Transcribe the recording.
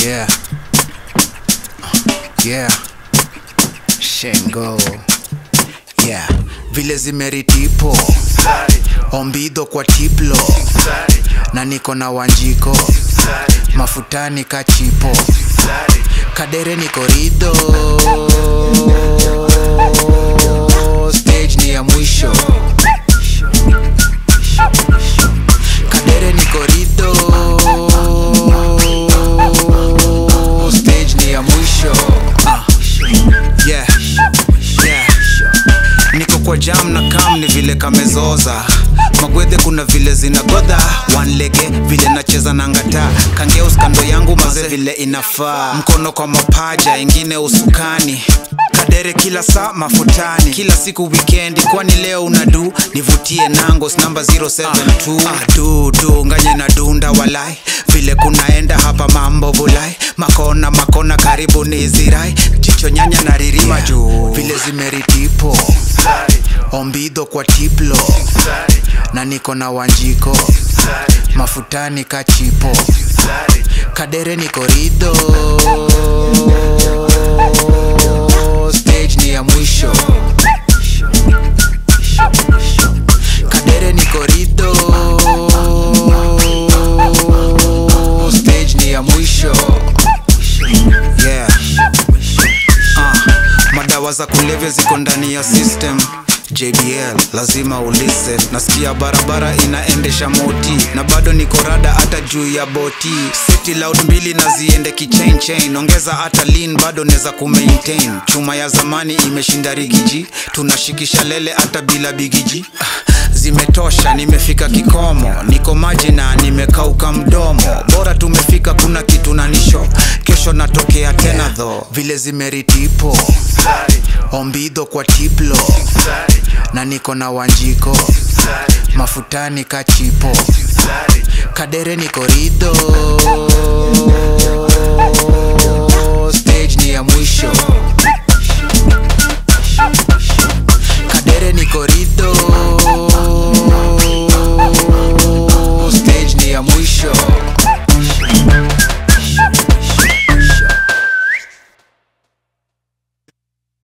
Yeah. Yeah. Shengo. Yeah. Vile zimeritipo Ombido kwa tiplo na niko na Wanjiko mafutani kachipo Kadere niko rido stage ni ya mwisho Kadere niko rido stage ni ya mwisho Yeah. Niko kwa jam na kam ni vile kamezoza Magwethe kuna vile zinagodha One lege vile nacheza na ngata Kangeus kando yangu maze vile inafaa Mkono kwa mapaja ingine usukani Kadere kila saa mafutani Kila siku weekendi kwani leo unadu Nivutie nangos number 072 Du nganye na dunda walai Vile kunaenda hapa mambo vulai Makona karibu ni zirai Chicho nyanya na ririma juu Vile zimeritipo Ombido kwa tiplo na niko na Wanjiko mafutani kachipo Kadere niko rido stage ni ya mwisho Kadere niko rido stage ni ya mwisho Yeah. Madawa za kulevya ziko ndani ya system JBL lazima ulisten Nasikia barabara inaendesha moti Na bado niko rada hata juu ya boti City loud mbili na ziende kichain Ongeza hata lean bado neza kumaintain Chuma ya zamani imeshinda rigiji Tunashikisha lele hata bila bigiji Zimetosha nimefika kikomo Niko maji na nimekauka mdomo Bora tumefika kuna kitu na nisho Kesho natokea tena tho Vile zimeritipo Ombido kwa tiplo na niko na Wanjiko mafutani kachipo Kadere niko rido